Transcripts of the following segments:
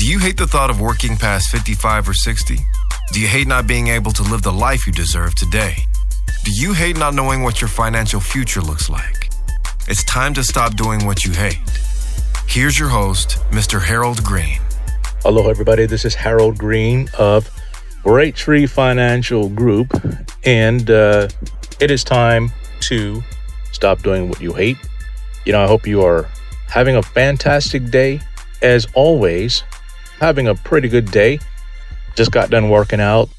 you hate the thought of working past 55 or 60? Do you hate not being able to live the life you deserve today? Do you hate not knowing what your financial future looks like? It's time to stop doing what you hate. Here's your host, Mr. Harold Green. Hello, everybody. This is Harold Green of Braintree Financial Group, and it is time to stop doing what you hate. I hope you are having a fantastic day. As always, having a pretty good day. Just got done working out,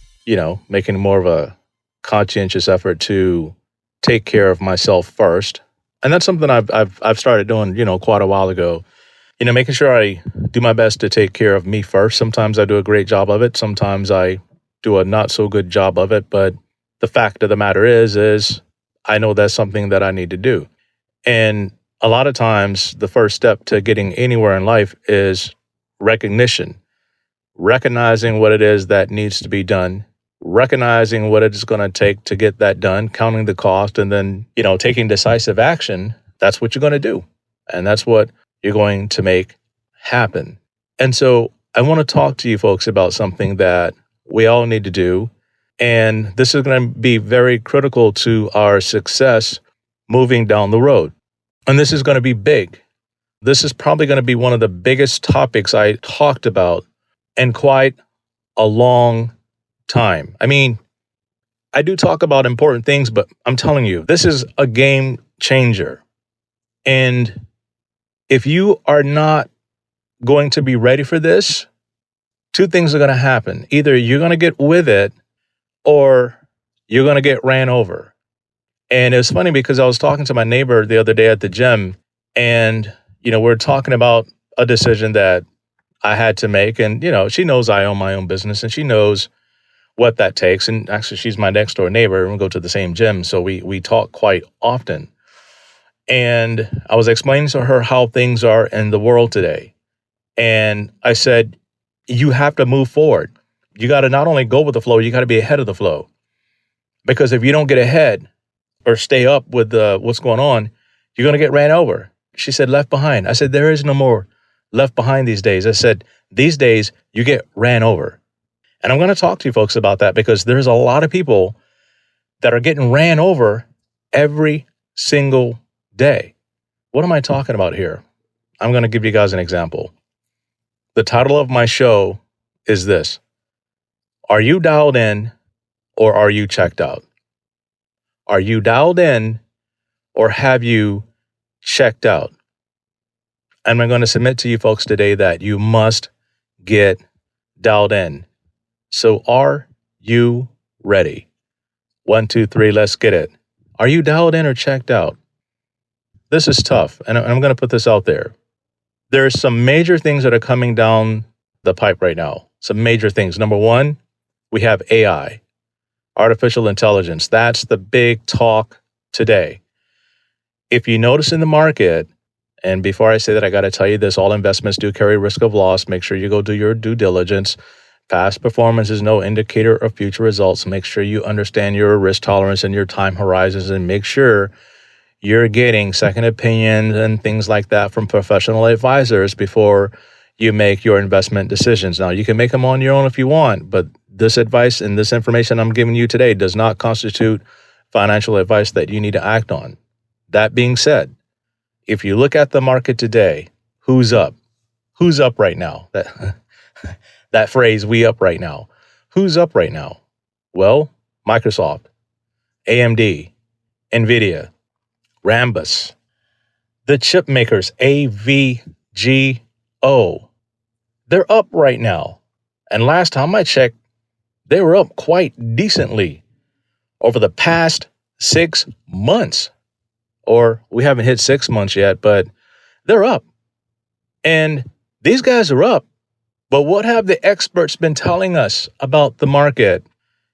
making more of a conscientious effort to take care of myself first. And that's something I've started doing, quite a while ago. Making sure I do my best to take care of me first. Sometimes I do a great job of it. Sometimes I do a not so good job of it. But the fact of the matter is I know that's something that I need to do. And a lot of times the first step to getting anywhere in life is recognition. Recognizing what it is that needs to be done, recognizing what it's going to take to get that done, counting the cost, and then, taking decisive action. That's what you're going to do. And that's what you're going to make happen. And so I want to talk to you folks about something that we all need to do. And this is going to be very critical to our success moving down the road. And this is going to be big. This is probably going to be one of the biggest topics I talked about in quite a long time. I do talk about important things, but I'm telling you, this is a game changer. And if you are not going to be ready for this, two things are going to happen. Either you're going to get with it or you're going to get ran over. And it was funny because I was talking to my neighbor the other day at the gym, and, we're talking about a decision that I had to make. And, she knows I own my own business and she knows what that takes. And actually, she's my next door neighbor and we go to the same gym. So we talk quite often. And I was explaining to her how things are in the world today. And I said, you have to move forward. You got to not only go with the flow, you got to be ahead of the flow. Because if you don't get ahead or stay up with what's going on, you're going to get ran over. She said, left behind. I said, there is no more left behind these days. I said, these days you get ran over. And I'm going to talk to you folks about that because there's a lot of people that are getting ran over every single day. What am I talking about here? I'm going to give you guys an example. The title of my show is this: Are you dialed in or are you checked out? Are you dialed in or have you checked out? And I'm going to submit to you folks today that you must get dialed in. So are you ready? 1, 2, 3, let's get it. Are you dialed in or checked out? This is tough, and I'm going to put this out there. There's some major things that are coming down the pipe right now. Some major things. Number one, we have AI, artificial intelligence. That's the big talk today. If you notice in the market, and before I say that, I got to tell you this, all investments do carry risk of loss. Make sure you go do your due diligence. Past performance is no indicator of future results. Make sure you understand your risk tolerance and your time horizons, and make sure you're getting second opinions and things like that from professional advisors before you make your investment decisions. Now, you can make them on your own if you want, but this advice and this information I'm giving you today does not constitute financial advice that you need to act on. That being said, if you look at the market today, who's up? Who's up right now? That phrase, we up right now. Who's up right now? Well, Microsoft, AMD, NVIDIA, Rambus, the chip makers, AVGO. They're up right now. And last time I checked, they were up quite decently over the past 6 months. Or we haven't hit 6 months yet, but they're up. And these guys are up. But what have the experts been telling us about the market?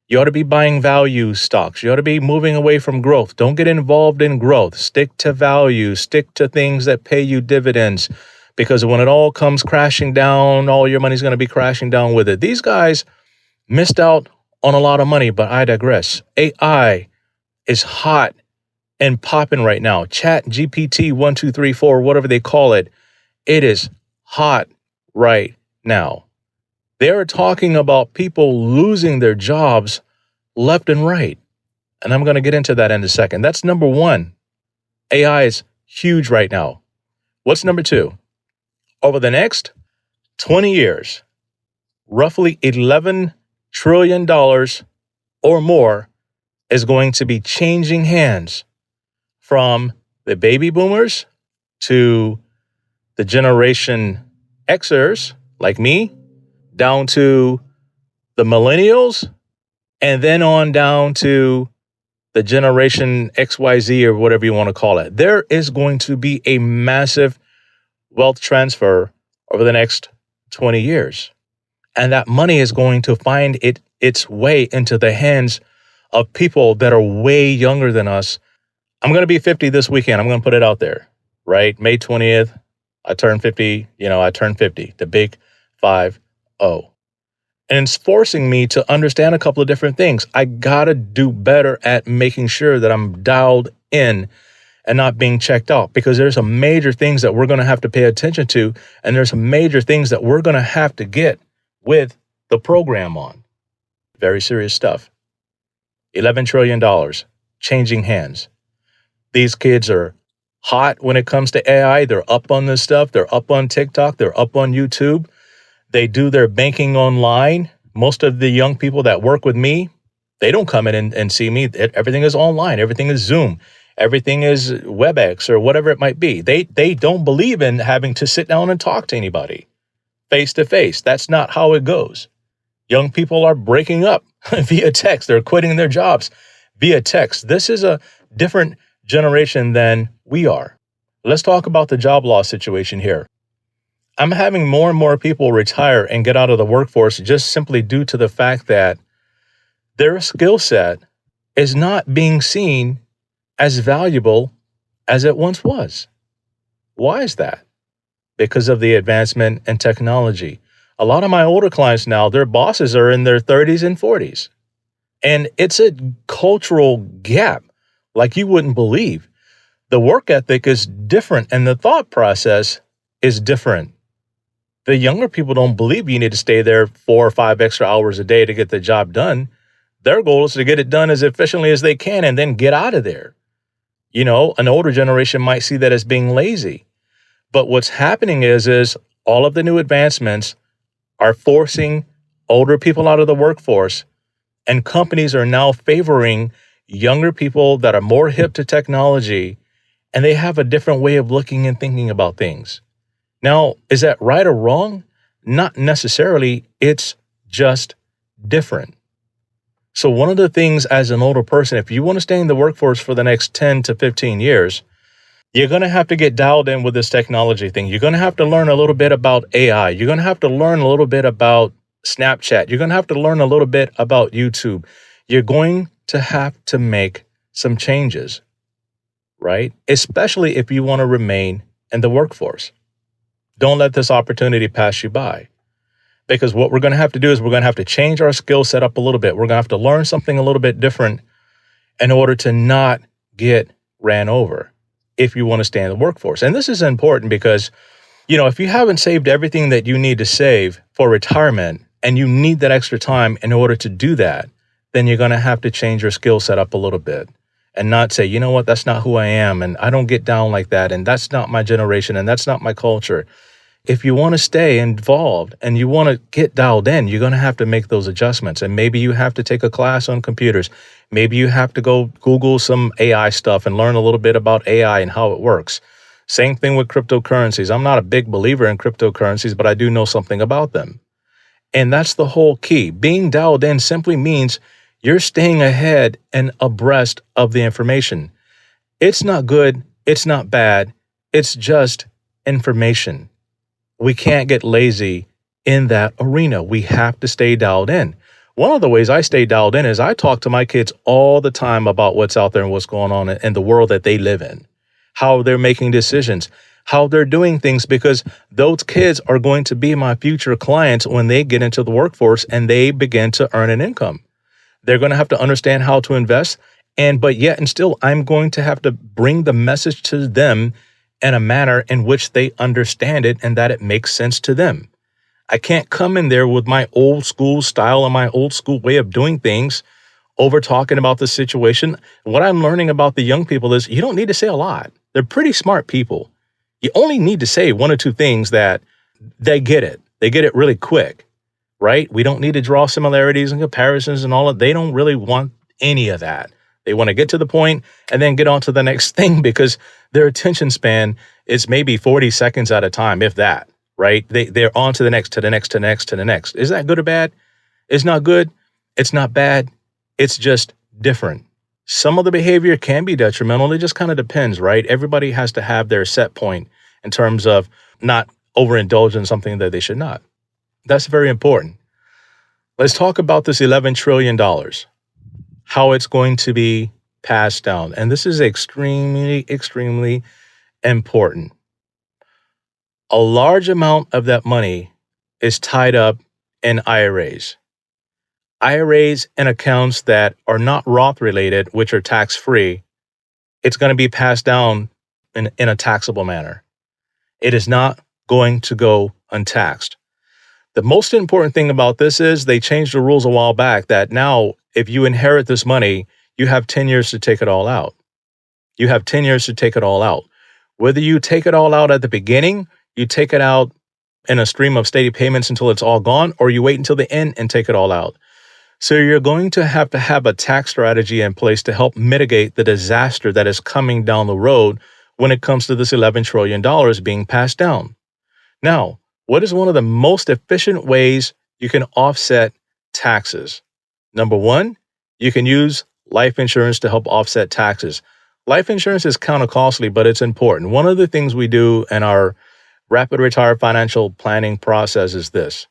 You ought to be buying value stocks. You ought to be moving away from growth. Don't get involved in growth. Stick to value. Stick to things that pay you dividends. Because when it all comes crashing down, all your money's going to be crashing down with it. These guys missed out on a lot of money, but I digress. AI is hot and popping right now. ChatGPT 1, 2, 3, 4, whatever they call it, it is hot right now. They're talking about people losing their jobs left and right. And I'm going to get into that in a second. That's number one. AI is huge right now. What's number two? Over the next 20 years, roughly $11 trillion or more is going to be changing hands from the baby boomers to the Generation Xers, like me, down to the millennials, and then on down to the Generation XYZ or whatever you want to call it. There is going to be a massive wealth transfer over the next 20 years. And that money is going to find its way into the hands of people that are way younger than us. I'm going to be 50 this weekend. I'm going to put it out there, right? May 20th, I turned 50, the big 5-0. And it's forcing me to understand a couple of different things. I got to do better at making sure that I'm dialed in and not being checked out, because there's some major things that we're going to have to pay attention to. And there's some major things that we're going to have to get with the program on. Very serious stuff. $11 trillion changing hands. These kids are hot when it comes to AI. They're up on this stuff. They're up on TikTok. They're up on YouTube. They do their banking online. Most of the young people that work with me, they don't come in and see me. Everything is online. Everything is Zoom. Everything is WebEx or whatever it might be. They don't believe in having to sit down and talk to anybody face to face. That's not how it goes. Young people are breaking up via text. They're quitting their jobs via text. This is a different generation than we are. Let's talk about the job loss situation here. I'm having more and more people retire and get out of the workforce just simply due to the fact that their skill set is not being seen as valuable as it once was. Why is that? Because of the advancement in technology. A lot of my older clients now, their bosses are in their 30s and 40s. And it's a cultural gap like you wouldn't believe. The work ethic is different and the thought process is different. The younger people don't believe you need to stay there 4 or 5 extra hours a day to get the job done. Their goal is to get it done as efficiently as they can and then get out of there. An older generation might see that as being lazy. But what's happening is all of the new advancements are forcing older people out of the workforce, and companies are now favoring younger people that are more hip to technology, and they have a different way of looking and thinking about things. Now, is that right or wrong? Not necessarily. It's just different. So one of the things as an older person, if you want to stay in the workforce for the next 10 to 15 years, you're going to have to get dialed in with this technology thing. You're going to have to learn a little bit about AI. You're going to have to learn a little bit about Snapchat. You're going to have to learn a little bit about YouTube. You're going to have to make some changes, right? Especially if you want to remain in the workforce. Don't let this opportunity pass you by. Because what we're going to have to do is we're going to have to change our skill set up a little bit. We're going to have to learn something a little bit different in order to not get ran over if you want to stay in the workforce. And this is important because, if you haven't saved everything that you need to save for retirement and you need that extra time in order to do that, then you're going to have to change your skill set up a little bit and not say, you know what, that's not who I am and I don't get down like that and that's not my generation and that's not my culture. If you want to stay involved and you want to get dialed in, you're going to have to make those adjustments. And maybe you have to take a class on computers. Maybe you have to go Google some AI stuff and learn a little bit about AI and how it works. Same thing with cryptocurrencies. I'm not a big believer in cryptocurrencies, but I do know something about them. And that's the whole key. Being dialed in simply means you're staying ahead and abreast of the information. It's not good. It's not bad. It's just information. We can't get lazy in that arena. We have to stay dialed in. One of the ways I stay dialed in is I talk to my kids all the time about what's out there and what's going on in the world that they live in, how they're making decisions, how they're doing things, because those kids are going to be my future clients when they get into the workforce and they begin to earn an income. They're going to have to understand how to invest, but yet and still, I'm going to have to bring the message to them in a manner in which they understand it and that it makes sense to them. I can't come in there with my old school style and my old school way of doing things over talking about the situation. What I'm learning about the young people is you don't need to say a lot. They're pretty smart people. You only need to say one or two things that they get it. They get it really quick, right? We don't need to draw similarities and comparisons and all of. They don't really want any of that. They want to get to the point and then get on to the next thing because their attention span is maybe 40 seconds at a time, if that, right? They're on to the next, to the next, to the next, to the next. Is that good or bad? It's not good. It's not bad. It's just different. Some of the behavior can be detrimental. It just kind of depends, right? Everybody has to have their set point in terms of not overindulge in something that they should not. That's very important. Let's talk about this $11 trillion, how it's going to be passed down. And this is extremely, extremely important. A large amount of that money is tied up in IRAs. IRAs and accounts that are not Roth related, which are tax free. It's going to be passed down in a taxable manner. It is not going to go untaxed. The most important thing about this is they changed the rules a while back that now if you inherit this money, you have 10 years to take it all out. You have 10 years to take it all out. Whether you take it all out at the beginning, you take it out in a stream of steady payments until it's all gone, or you wait until the end and take it all out. So you're going to have a tax strategy in place to help mitigate the disaster that is coming down the road when it comes to this $11 trillion being passed down. Now, what is one of the most efficient ways you can offset taxes? Number one, you can use life insurance to help offset taxes. Life insurance is kind of costly, but it's important. One of the things we do in our rapid retire financial planning process is this.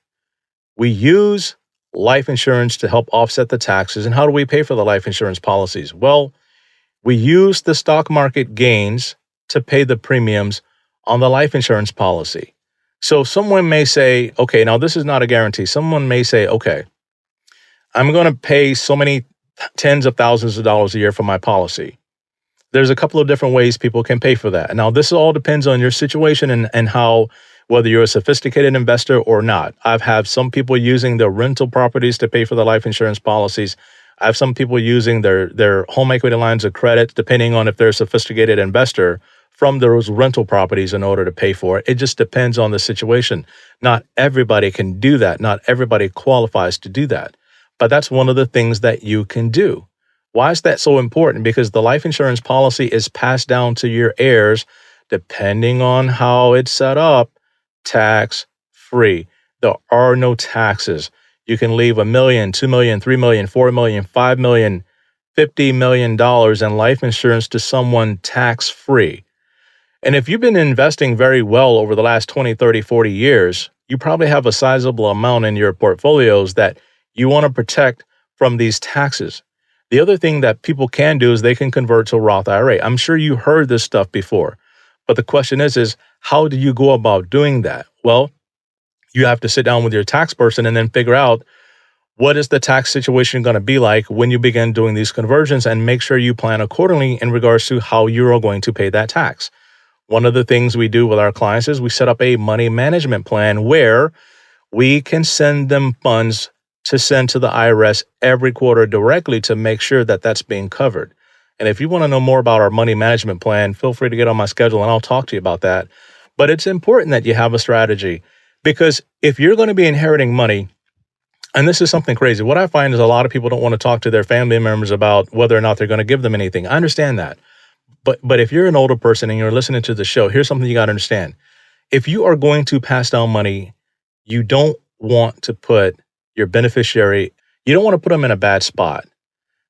We use life insurance to help offset the taxes. And how do we pay for the life insurance policies? Well, we use the stock market gains to pay the premiums on the life insurance policy. So someone may say, okay, now this is not a guarantee. Someone may say, okay, I'm going to pay so many tens of thousands of dollars a year for my policy. There's a couple of different ways people can pay for that. Now, this all depends on your situation and how, whether you're a sophisticated investor or not. I've had some people using their rental properties to pay for the life insurance policies. I have some people using their home equity lines of credit, depending on if they're a sophisticated investor, from those rental properties in order to pay for it. It just depends on the situation. Not everybody can do that. Not everybody qualifies to do that. But that's one of the things that you can do. Why is that so important? Because the life insurance policy is passed down to your heirs, depending on how it's set up, tax free. There are no taxes. You can leave $1 million, $2 million, $3 million, $4 million, $5 million, $50 million in life insurance to someone tax free. And if you've been investing very well over the last 20, 30, 40 years, you probably have a sizable amount in your portfolios that you want to protect from these taxes. The other thing that people can do is they can convert to a Roth IRA. I'm sure you heard this stuff before, but the question is how do you go about doing that? Well, you have to sit down with your tax person and then figure out what is the tax situation going to be like when you begin doing these conversions, and make sure you plan accordingly in regards to how you're going to pay that tax. One of the things we do with our clients is we set up a money management plan where we can send them funds to send to the IRS every quarter directly to make sure that that's being covered. And if you want to know more about our money management plan, feel free to get on my schedule and I'll talk to you about that. But it's important that you have a strategy, because if you're going to be inheriting money, and this is something crazy, what I find is a lot of people don't want to talk to their family members about whether or not they're going to give them anything. I understand that. But if you're an older person and you're listening to the show, here's something you got to understand. If you are going to pass down money, you don't want to put your beneficiary, you don't want to put them in a bad spot.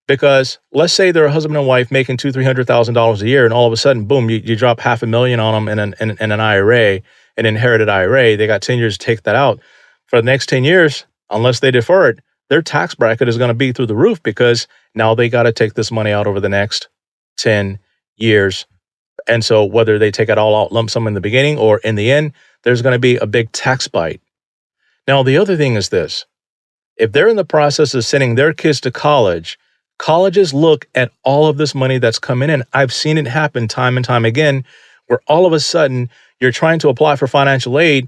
Because let's say they're a husband and wife making $200,000-$300,000 a year, and all of a sudden, boom, you drop $500,000 on them in an IRA, an inherited IRA. They got 10 years to take that out. For the next 10 years, unless they defer it, their tax bracket is going to be through the roof, because now they got to take this money out over the next 10 years. And so whether they take it all out lump sum in the beginning or in the end, there's going to be a big tax bite. Now, the other thing is this. If they're in the process of sending their kids to college, colleges look at all of this money that's coming in. I've seen it happen time and time again, where all of a sudden you're trying to apply for financial aid,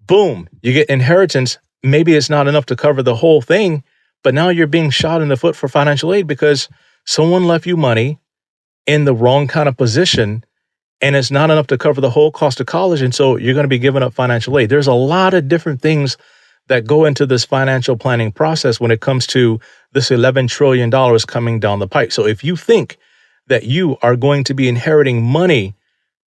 boom, you get inheritance. Maybe it's not enough to cover the whole thing, but now you're being shot in the foot for financial aid because someone left you money in the wrong kind of position, and it's not enough to cover the whole cost of college. And so you're going to be giving up financial aid. There's a lot of different things that go into this financial planning process when it comes to this $11 trillion coming down the pipe. So if you think that you are going to be inheriting money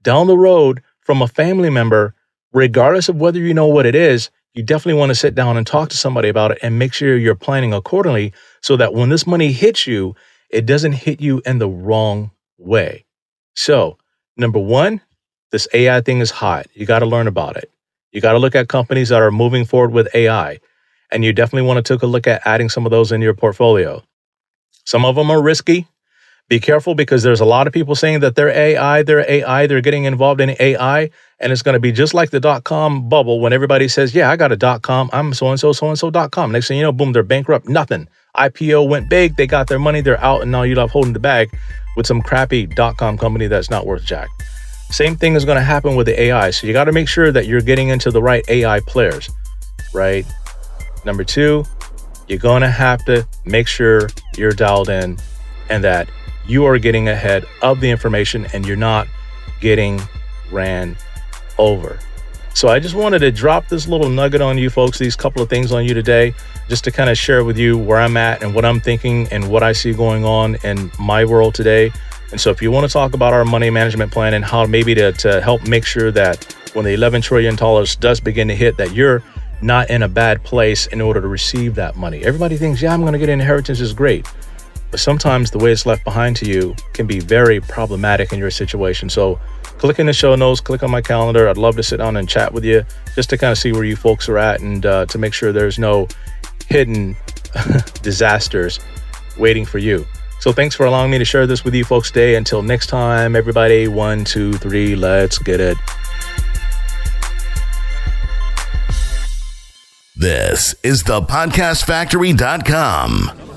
down the road from a family member, regardless of whether you know what it is, you definitely want to sit down and talk to somebody about it and make sure you're planning accordingly so that when this money hits you, it doesn't hit you in the wrong way. So, number one, this AI thing is hot. You got to learn about it. You got to look at companies that are moving forward with AI, and you definitely want to take a look at adding some of those in your portfolio. Some of them are risky. Be careful because there's a lot of people saying that they're they're getting involved in AI, and it's going to be just like the .com bubble when everybody says, yeah, I got a .com, I'm so-and-so.com. Next thing you know, boom, they're bankrupt, nothing. IPO went big, they got their money, they're out, and now you're left holding the bag with some crappy .com company that's not worth jack. Same thing is going to happen with the AI, so you got to make sure that you're getting into the right AI players, right? Number two, you're going to have to make sure you're dialed in and that you are getting ahead of the information and you're not getting ran over. So I just wanted to drop this little nugget on you folks, these couple of things on you today, just to kind of share with you where I'm at and what I'm thinking and what I see going on in my world today. And so if you want to talk about our money management plan and how maybe to help make sure that when the $11 trillion does begin to hit, that you're not in a bad place in order to receive that money. Everybody thinks, yeah, I'm going to get inheritance is great. But sometimes the way it's left behind to you can be very problematic in your situation. So click in the show notes, click on my calendar. I'd love to sit down and chat with you just to kind of see where you folks are at and to make sure there's no hidden disasters waiting for you. So thanks for allowing me to share this with you folks today. Until next time, everybody, 1, 2, 3, let's get it. This is thepodcastfactory.com.